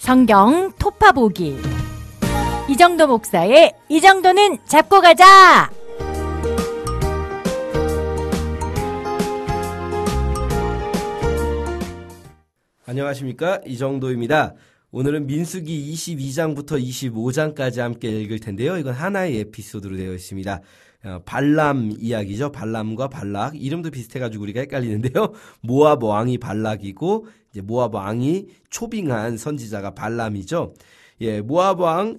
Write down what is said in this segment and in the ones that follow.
성경 토파보기. 이정도 목사의 이 정도는 잡고 가자. 안녕하십니까, 이정도입니다. 오늘은 민수기 22장부터 25장까지 함께 읽을 텐데요. 이건 하나의 에피소드로 되어 있습니다. 발람 이야기죠. 발람과 발락. 이름도 비슷해가지고 우리가 헷갈리는데요. 모압 왕이 발락이고, 이제 모압 왕이 초빙한 선지자가 발람이죠. 예, 모압 왕,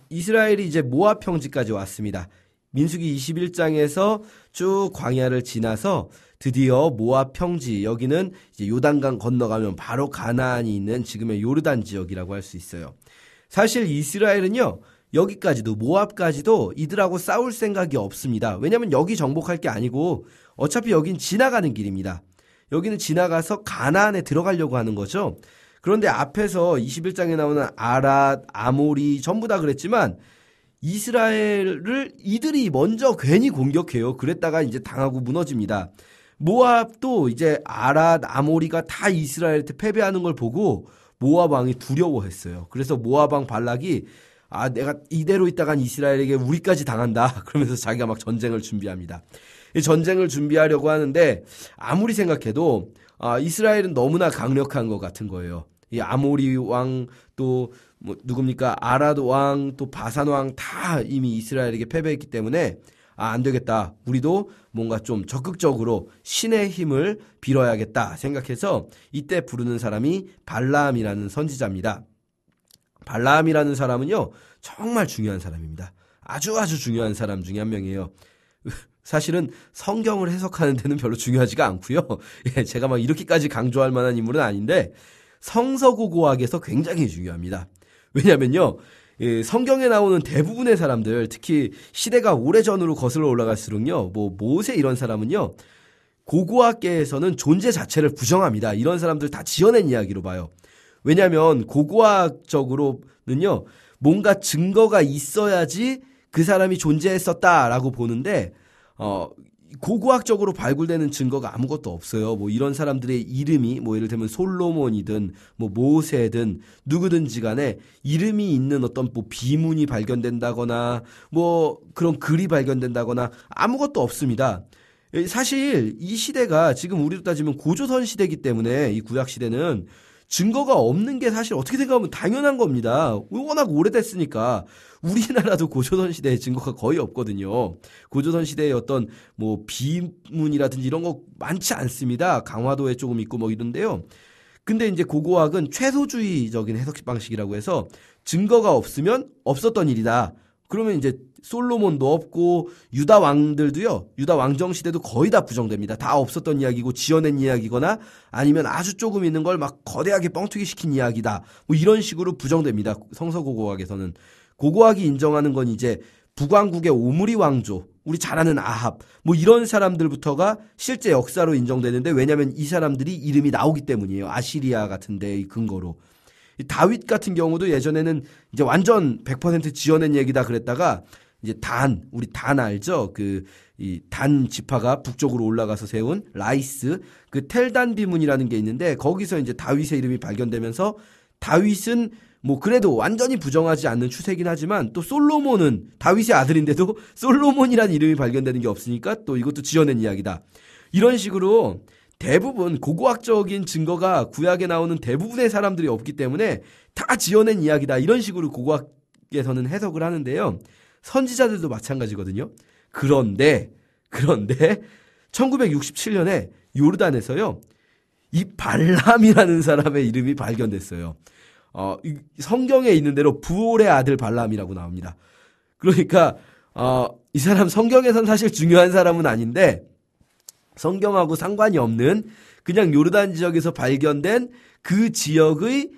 이스라엘이 이제 모압 평지까지 왔습니다. 민수기 21장에서 쭉 광야를 지나서 드디어 모압 평지, 여기는 이제 요단강 건너가면 바로 가나안이 있는 지금의 요르단 지역이라고 할 수 있어요. 사실 이스라엘은요, 여기까지도 모압까지도 이들하고 싸울 생각이 없습니다. 왜냐하면 여기 정복할 게 아니고 어차피 여긴 지나가는 길입니다. 여기는 지나가서 가나안에 들어가려고 하는 거죠. 그런데 앞에서 21장에 나오는 아랏, 아모리 전부 다 그랬지만 이스라엘을 이들이 먼저 괜히 공격해요. 그랬다가 이제 당하고 무너집니다. 모압도 이제 아랏, 아모리가 다 이스라엘한테 패배하는 걸 보고 모압 왕이 두려워했어요. 그래서 모압 왕 발락이 내가 이대로 있다간 이스라엘에게 우리까지 당한다. 그러면서 자기가 막 전쟁을 준비합니다. 이 전쟁을 준비하려고 하는데 아무리 생각해도 이스라엘은 너무나 강력한 것 같은 거예요. 이 아모리 왕 또 누굽니까? 아랏 왕 또 바산 왕 다 이미 이스라엘에게 패배했기 때문에 안 되겠다. 우리도 뭔가 좀 적극적으로 신의 힘을 빌어야겠다 생각해서 이때 부르는 사람이 발람이라는 선지자입니다. 발람이라는 사람은요, 정말 중요한 사람입니다. 아주 중요한 사람 중에 한 명이에요. 사실은 성경을 해석하는 데는 별로 중요하지가 않고요. 예, 제가 막 이렇게까지 강조할 만한 인물은 아닌데 성서고고학에서 굉장히 중요합니다. 왜냐면요, 성경에 나오는 대부분의 사람들, 특히 시대가 오래전으로 거슬러 올라갈수록요, 모세 이런 사람은요, 고고학계에서는 존재 자체를 부정합니다. 이런 사람들 다 지어낸 이야기로 봐요. 왜냐하면 고고학적으로는요, 뭔가 증거가 있어야지 그 사람이 존재했었다라고 보는데 고고학적으로 발굴되는 증거가 아무것도 없어요. 이런 사람들의 이름이 예를 들면 솔로몬이든 모세든 누구든지 간에 이름이 있는 어떤 비문이 발견된다거나 그런 글이 발견된다거나 아무것도 없습니다. 사실 이 시대가 지금 우리로 따지면 고조선 시대이기 때문에 이 구약 시대는 증거가 없는 게 사실 어떻게 생각하면 당연한 겁니다. 워낙 오래됐으니까. 우리나라도 고조선 시대에 증거가 거의 없거든요. 고조선 시대의 어떤 비문이라든지 이런 거 많지 않습니다. 강화도에 조금 있고 이런데요. 근데 이제 고고학은 최소주의적인 해석 방식이라고 해서 증거가 없으면 없었던 일이다. 그러면 이제 솔로몬도 없고 유다 왕들도요. 유다 왕정 시대도 거의 다 부정됩니다. 다 없었던 이야기고 지어낸 이야기거나 아니면 아주 조금 있는 걸 막 거대하게 뻥튀기 시킨 이야기다. 이런 식으로 부정됩니다. 성서고고학에서는. 고고학이 인정하는 건 이제 북왕국의 오므리 왕조, 우리 잘 아는 아합, 이런 사람들부터가 실제 역사로 인정되는데 왜냐하면 이 사람들이 이름이 나오기 때문이에요. 아시리아 같은 데의 근거로. 다윗 같은 경우도 예전에는 이제 완전 100% 지어낸 얘기다 그랬다가 이제 우리 단 알죠? 이 단 지파가 북쪽으로 올라가서 세운 라이스, 그 텔단 비문이라는 게 있는데 거기서 이제 다윗의 이름이 발견되면서 다윗은 그래도 완전히 부정하지 않는 추세긴 하지만 또 솔로몬은 다윗의 아들인데도 솔로몬이라는 이름이 발견되는 게 없으니까 또 이것도 지어낸 이야기다. 이런 식으로 대부분 고고학적인 증거가 구약에 나오는 대부분의 사람들이 없기 때문에 다 지어낸 이야기다. 이런 식으로 고고학에서는 해석을 하는데요. 선지자들도 마찬가지거든요. 그런데 1967년에 요르단에서요. 이 발람이라는 사람의 이름이 발견됐어요. 성경에 있는 대로 부올의 아들 발람이라고 나옵니다. 그러니까 이 사람 성경에선 사실 중요한 사람은 아닌데 성경하고 상관이 없는 그냥 요르단 지역에서 발견된 그 지역의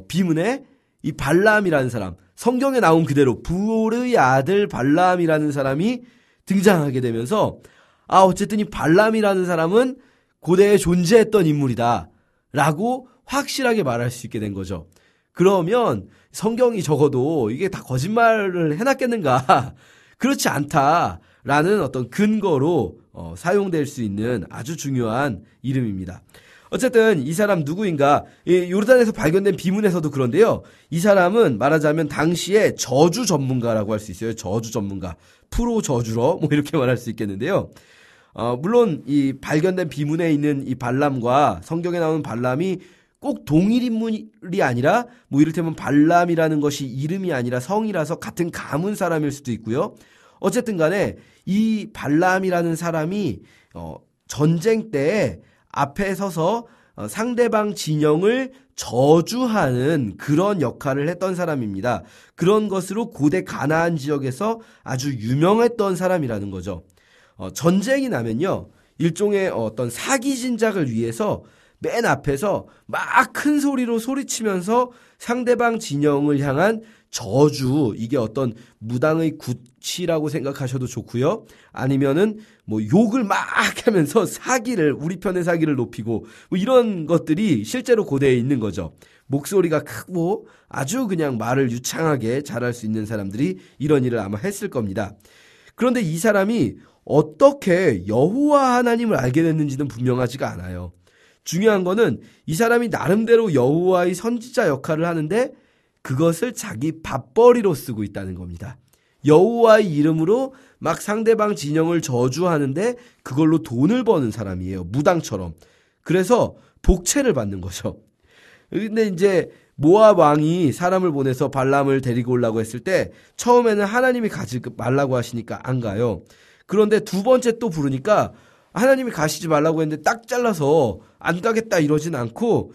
비문에 이 발람이라는 사람, 성경에 나온 그대로 부올의 아들 발람이라는 사람이 등장하게 되면서 어쨌든 이 발람이라는 사람은 고대에 존재했던 인물이다 라고 확실하게 말할 수 있게 된 거죠. 그러면 성경이 적어도 이게 다 거짓말을 해놨겠는가? 그렇지 않다라는 어떤 근거로 사용될 수 있는 아주 중요한 이름입니다. 어쨌든 이 사람 누구인가? 이 요르단에서 발견된 비문에서도 그런데요. 이 사람은 말하자면 당시에 저주 전문가라고 할 수 있어요. 저주 전문가. 프로 저주러 뭐 이렇게 말할 수 있겠는데요. 물론 이 발견된 비문에 있는 이 발람과 성경에 나오는 발람이 꼭 동일 인물이 아니라 뭐 이를테면 발람이라는 것이 이름이 아니라 성이라서 같은 가문 사람일 수도 있고요. 어쨌든 간에 이 발람이라는 사람이 전쟁 때 앞에 서서 상대방 진영을 저주하는 그런 역할을 했던 사람입니다. 그런 것으로 고대 가나안 지역에서 아주 유명했던 사람이라는 거죠. 전쟁이 나면요, 일종의 어떤 사기 진작을 위해서 맨 앞에서 막 큰 소리로 소리치면서 상대방 진영을 향한 저주, 이게 어떤 무당의 구치라고 생각하셔도 좋고요. 아니면은 뭐 욕을 막 하면서 우리 편의 사기를 높이고 뭐 이런 것들이 실제로 고대에 있는 거죠. 목소리가 크고 아주 그냥 말을 유창하게 잘할 수 있는 사람들이 이런 일을 아마 했을 겁니다. 그런데 이 사람이 어떻게 여호와 하나님을 알게 됐는지는 분명하지가 않아요. 중요한 거는 이 사람이 나름대로 여호와의 선지자 역할을 하는데 그것을 자기 밥벌이로 쓰고 있다는 겁니다. 여호와의 이름으로 막 상대방 진영을 저주하는데 그걸로 돈을 버는 사람이에요. 무당처럼. 그래서 복채를 받는 거죠. 근데 이제 모압 왕이 사람을 보내서 발람을 데리고 오려고 했을 때 처음에는 하나님이 가지 말라고 하시니까 안 가요. 그런데 두 번째 또 부르니까 하나님이 가시지 말라고 했는데 딱 잘라서 안 가겠다 이러진 않고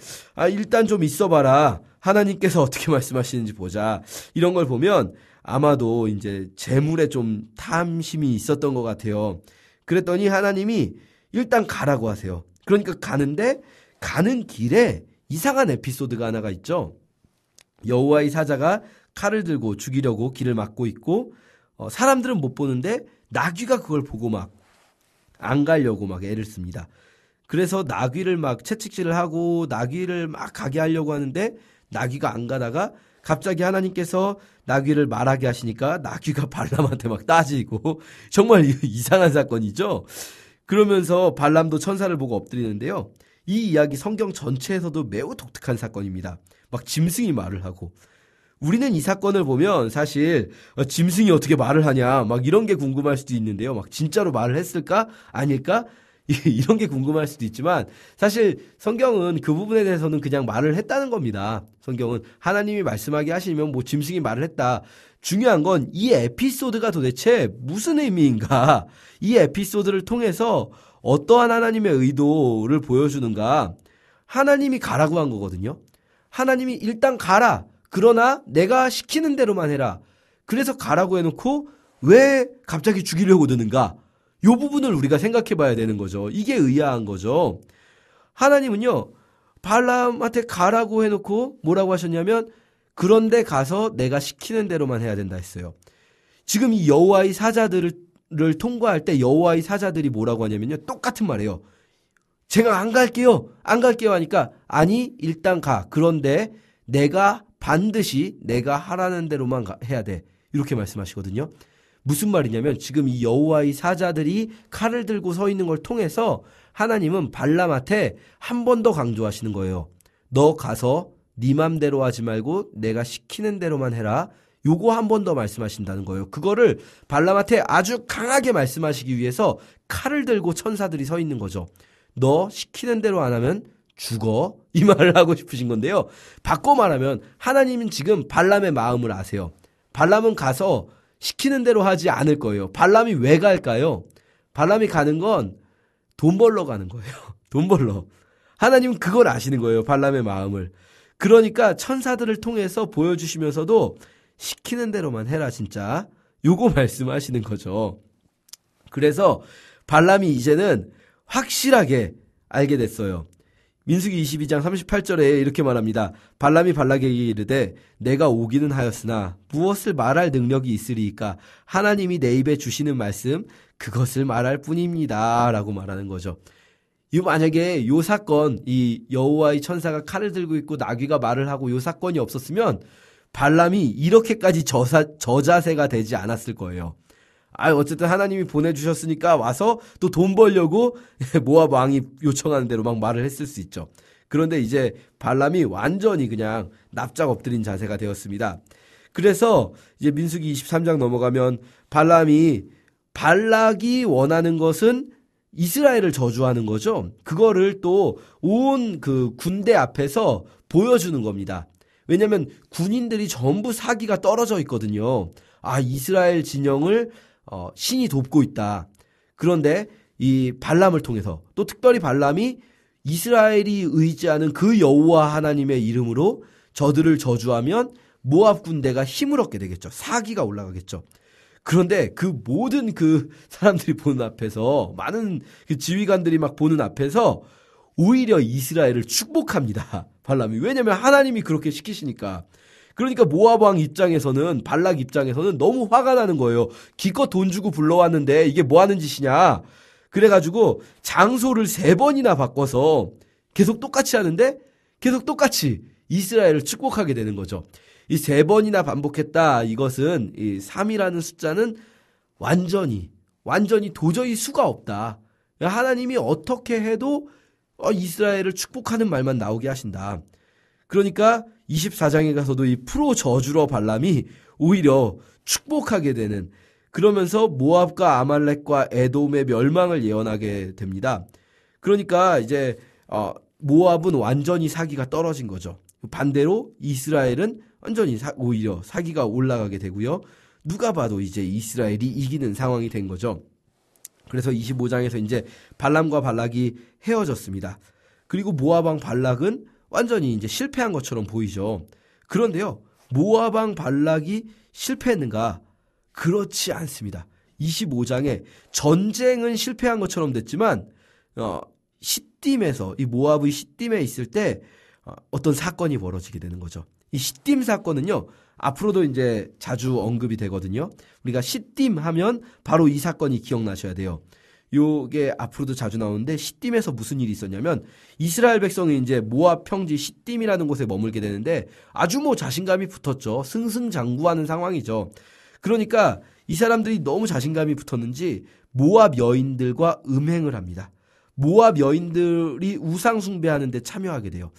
일단 좀 있어봐라. 하나님께서 어떻게 말씀하시는지 보자. 이런 걸 보면 아마도 이제 재물에 좀 탐심이 있었던 것 같아요. 그랬더니 하나님이 일단 가라고 하세요. 그러니까 가는데 가는 길에 이상한 에피소드가 하나가 있죠. 여호와의 사자가 칼을 들고 죽이려고 길을 막고 있고 사람들은 못 보는데 나귀가 그걸 보고 막 안 가려고 막 애를 씁니다. 그래서 나귀를 막 채찍질을 하고 나귀를 막 가게 하려고 하는데 나귀가 안 가다가 갑자기 하나님께서 나귀를 말하게 하시니까 나귀가 발람한테 막 따지고 정말 이상한 사건이죠. 그러면서 발람도 천사를 보고 엎드리는데요. 이 이야기 성경 전체에서도 매우 독특한 사건입니다. 막 짐승이 말을 하고 우리는 이 사건을 보면 사실 짐승이 어떻게 말을 하냐 막 이런 게 궁금할 수도 있는데요. 막 진짜로 말을 했을까? 아닐까? 이런 게 궁금할 수도 있지만 사실 성경은 그 부분에 대해서는 그냥 말을 했다는 겁니다. 성경은 하나님이 말씀하게 하시면 뭐 짐승이 말을 했다. 중요한 건 이 에피소드가 도대체 무슨 의미인가? 이 에피소드를 통해서 어떠한 하나님의 의도를 보여주는가? 하나님이 가라고 한 거거든요. 하나님이 일단 가라. 그러나 내가 시키는 대로만 해라. 그래서 가라고 해놓고 왜 갑자기 죽이려고 드는가? 이 부분을 우리가 생각해 봐야 되는 거죠. 이게 의아한 거죠. 하나님은요, 발람한테 가라고 해놓고 뭐라고 하셨냐면 그런데 가서 내가 시키는 대로만 해야 된다 했어요. 지금 이 여호와의 사자들을 통과할 때 여호와의 사자들이 뭐라고 하냐면요, 똑같은 말이에요. 제가 안 갈게요 하니까 아니 일단 가. 그런데 반드시 내가 하라는 대로만 해야 돼. 이렇게 말씀하시거든요. 무슨 말이냐면 지금 이 여호와의 사자들이 칼을 들고 서 있는 걸 통해서 하나님은 발람한테 한 번 더 강조하시는 거예요. 너 가서 네 맘대로 하지 말고 내가 시키는 대로만 해라. 요거 한 번 더 말씀하신다는 거예요. 그거를 발람한테 아주 강하게 말씀하시기 위해서 칼을 들고 천사들이 서 있는 거죠. 너 시키는 대로 안 하면 죽어. 이 말을 하고 싶으신 건데요. 바꿔 말하면 하나님은 지금 발람의 마음을 아세요. 발람은 가서 시키는 대로 하지 않을 거예요. 발람이 왜 갈까요? 발람이 가는 건 돈 벌러 가는 거예요. 돈 벌러. 하나님은 그걸 아시는 거예요. 발람의 마음을. 그러니까 천사들을 통해서 보여주시면서도 시키는 대로만 해라 진짜. 요거 말씀하시는 거죠. 그래서 발람이 이제는 확실하게 알게 됐어요. 민수기 22장 38절에 이렇게 말합니다. 발람이 발락에게 이르되 내가 오기는 하였으나 무엇을 말할 능력이 있으리이까? 하나님이 내 입에 주시는 말씀 그것을 말할 뿐입니다. 라고 말하는 거죠. 이 만약에 요 사건, 이 여호와의 천사가 칼을 들고 있고 나귀가 말을 하고 요 사건이 없었으면 발람이 이렇게까지 저자세가 되지 않았을 거예요. 어쨌든 하나님이 보내주셨으니까 와서 또 돈 벌려고 모압 왕이 요청하는 대로 막 말을 했을 수 있죠. 그런데 이제 발람이 완전히 그냥 납작 엎드린 자세가 되었습니다. 그래서 이제 민수기 23장 넘어가면 발락이 원하는 것은 이스라엘을 저주하는 거죠. 그거를 또 온 그 군대 앞에서 보여주는 겁니다. 왜냐하면 군인들이 전부 사기가 떨어져 있거든요. 이스라엘 진영을 신이 돕고 있다. 그런데 이 발람을 통해서 또 특별히 발람이 이스라엘이 의지하는 그 여호와 하나님의 이름으로 저들을 저주하면 모압 군대가 힘을 얻게 되겠죠. 사기가 올라가겠죠. 그런데 그 모든 그 사람들이 보는 앞에서, 많은 그 지휘관들이 막 보는 앞에서 오히려 이스라엘을 축복합니다. 발람이. 왜냐면 하나님이 그렇게 시키시니까. 그러니까 모압 왕 입장에서는, 발락 입장에서는 너무 화가 나는 거예요. 기껏 돈 주고 불러왔는데 이게 뭐 하는 짓이냐. 그래가지고 장소를 3번이나 바꿔서 계속 똑같이 하는데 계속 똑같이 이스라엘을 축복하게 되는 거죠. 이 3번이나 반복했다. 이것은 이 3이라는 숫자는 완전히 도저히 수가 없다. 하나님이 어떻게 해도 이스라엘을 축복하는 말만 나오게 하신다. 그러니까 24장에 가서도 이 프로 저주러 발람이 오히려 축복하게 되는, 그러면서 모압과 아말렉과 에돔의 멸망을 예언하게 됩니다. 그러니까 이제 모압은 완전히 사기가 떨어진 거죠. 반대로 이스라엘은 완전히 오히려 사기가 올라가게 되고요. 누가 봐도 이제 이스라엘이 이기는 상황이 된 거죠. 그래서 25장에서 이제 발람과 발락이 헤어졌습니다. 그리고 모압 왕 발락은 완전히 이제 실패한 것처럼 보이죠. 그런데요, 모압 왕 발락이 실패했는가? 그렇지 않습니다. 25장에 전쟁은 실패한 것처럼 됐지만 시딤에서, 이 모압의 시딤에 있을 때 어떤 사건이 벌어지게 되는 거죠. 이 시딤 사건은요, 앞으로도 이제 자주 언급이 되거든요. 우리가 시딤 하면 바로 이 사건이 기억나셔야 돼요. 요게 앞으로도 자주 나오는데, 시딤에서 무슨 일이 있었냐면 이스라엘 백성이 이제 모압 평지 시딤이라는 곳에 머물게 되는데 아주 자신감이 붙었죠. 승승장구하는 상황이죠. 그러니까 이 사람들이 너무 자신감이 붙었는지 모압 여인들과 음행을 합니다. 모압 여인들이 우상 숭배하는 데 참여하게 돼요.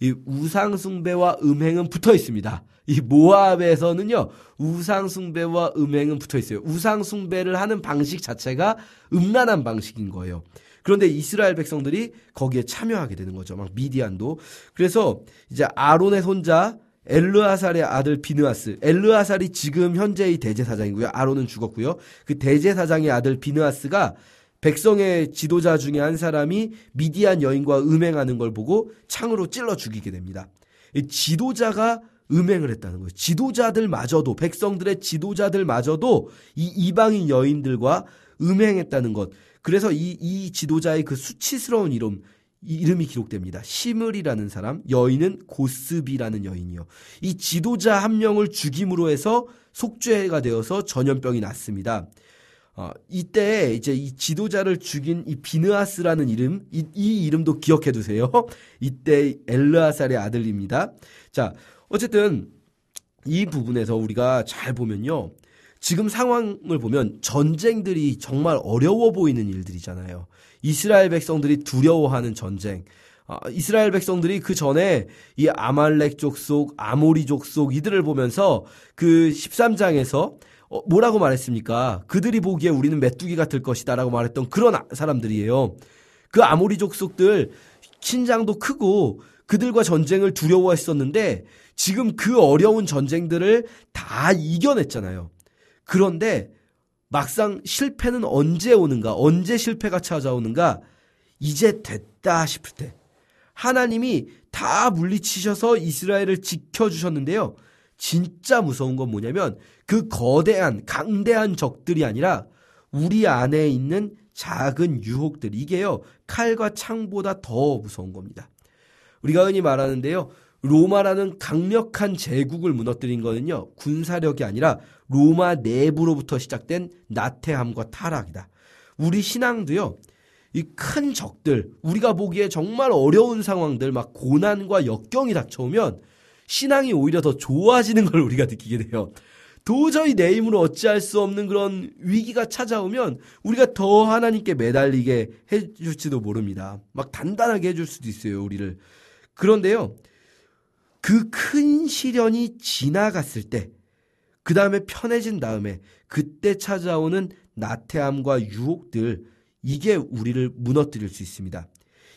이 우상 숭배와 음행은 붙어 있습니다. 이 모압에서는요, 우상 숭배와 음행은 붙어 있어요. 우상 숭배를 하는 방식 자체가 음란한 방식인 거예요. 그런데 이스라엘 백성들이 거기에 참여하게 되는 거죠. 막 미디안도. 그래서 이제 아론의 손자 엘르아살의 아들 비느하스. 엘르아살이 지금 현재의 대제사장이고요. 아론은 죽었고요. 그 대제사장의 아들 비느하스가 백성의 지도자 중에 한 사람이 미디안 여인과 음행하는 걸 보고 창으로 찔러 죽이게 됩니다. 이 지도자가 음행을 했다는 거예요. 지도자들마저도, 백성들의 지도자들마저도 이 이방인 여인들과 음행했다는 것. 그래서 이 지도자의 그 수치스러운 이름이 기록됩니다. 시므리라는 사람, 여인은 고스비라는 여인이요. 이 지도자 한 명을 죽임으로 해서 속죄가 되어서 전염병이 났습니다. 이때 이제 이 지도자를 죽인 이 비느하스라는 이름, 이 이름도 기억해 두세요. 이때 엘르아살의 아들입니다. 자, 어쨌든 이 부분에서 우리가 잘 보면요, 지금 상황을 보면 전쟁들이 정말 어려워 보이는 일들이잖아요. 이스라엘 백성들이 두려워하는 전쟁. 이스라엘 백성들이 그 전에 이 아말렉 족속, 아모리 족속 이들을 보면서 그 13장에서 뭐라고 말했습니까? 그들이 보기에 우리는 메뚜기 같을 것이다 라고 말했던 그런 사람들이에요. 그 아모리 족속들 신장도 크고 그들과 전쟁을 두려워했었는데 지금 그 어려운 전쟁들을 다 이겨냈잖아요. 그런데 막상 실패는 언제 오는가? 언제 실패가 찾아오는가? 이제 됐다 싶을 때 하나님이 다 물리치셔서 이스라엘을 지켜주셨는데요. 진짜 무서운 건 뭐냐면 그 거대한 강대한 적들이 아니라 우리 안에 있는 작은 유혹들, 이게요 칼과 창보다 더 무서운 겁니다. 우리가 흔히 말하는데요, 로마라는 강력한 제국을 무너뜨린 거는요 군사력이 아니라 로마 내부로부터 시작된 나태함과 타락이다. 우리 신앙도요, 이 큰 적들, 우리가 보기에 정말 어려운 상황들, 막 고난과 역경이 닥쳐오면 신앙이 오히려 더 좋아지는 걸 우리가 느끼게 돼요. 도저히 내 힘으로 어찌할 수 없는 그런 위기가 찾아오면 우리가 더 하나님께 매달리게 해줄지도 모릅니다. 막 단단하게 해줄 수도 있어요, 우리를. 그런데요, 그 큰 시련이 지나갔을 때, 그 다음에 편해진 다음에 그때 찾아오는 나태함과 유혹들, 이게 우리를 무너뜨릴 수 있습니다.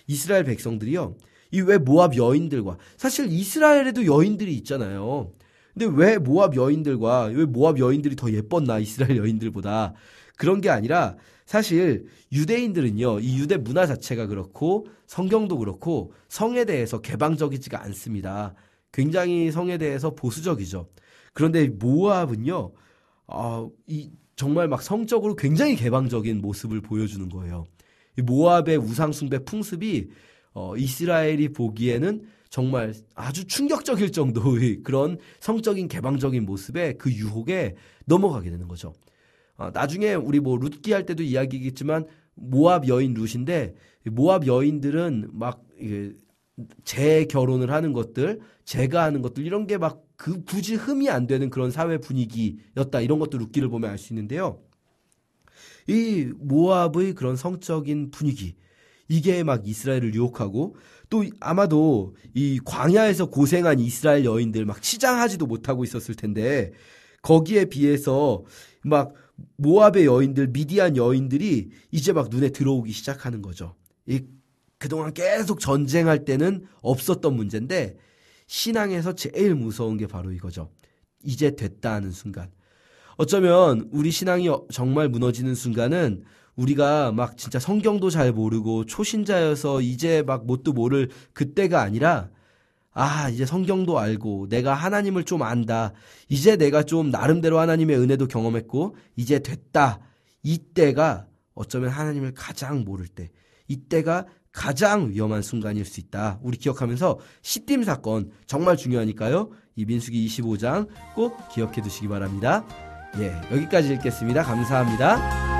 이스라엘 백성들이요, 이 왜 모압 여인들과, 사실 이스라엘에도 여인들이 있잖아요. 근데 왜 모압 여인들이 더 예뻤나, 이스라엘 여인들보다. 그런 게 아니라 사실 유대인들은요, 이 유대 문화 자체가 그렇고 성경도 그렇고 성에 대해서 개방적이지가 않습니다. 굉장히 성에 대해서 보수적이죠. 그런데 모압은요, 정말 막 성적으로 굉장히 개방적인 모습을 보여주는 거예요. 이 모압의 우상숭배 풍습이 이스라엘이 보기에는 정말 아주 충격적일 정도의 그런 성적인 개방적인 모습에 그 유혹에 넘어가게 되는 거죠. 나중에 우리 룻기 할 때도 이야기겠지만 모압 여인 룻인데, 모압 여인들은 막 재결혼을 하는 것들, 재가하는 것들, 이런 게 막 그 굳이 흠이 안 되는 그런 사회 분위기였다, 이런 것도 룻기를 보면 알 수 있는데요. 이 모압의 그런 성적인 분위기, 이게 막 이스라엘을 유혹하고, 또 아마도 이 광야에서 고생한 이스라엘 여인들 막 치장하지도 못하고 있었을 텐데, 거기에 비해서 막 모압의 여인들, 미디안 여인들이 이제 막 눈에 들어오기 시작하는 거죠. 그동안 계속 전쟁할 때는 없었던 문제인데, 신앙에서 제일 무서운 게 바로 이거죠. 이제 됐다 하는 순간. 어쩌면 우리 신앙이 정말 무너지는 순간은 우리가 막 진짜 성경도 잘 모르고 초신자여서 이제 막 뭣도 모를 그때가 아니라, 이제 성경도 알고 내가 하나님을 좀 안다, 이제 내가 좀 나름대로 하나님의 은혜도 경험했고 이제 됐다, 이때가 어쩌면 하나님을 가장 모를 때, 이때가 가장 위험한 순간일 수 있다. 우리 기억하면서 시딤 사건 정말 중요하니까요, 이 민수기 25장 꼭 기억해 두시기 바랍니다. 여기까지 읽겠습니다. 감사합니다.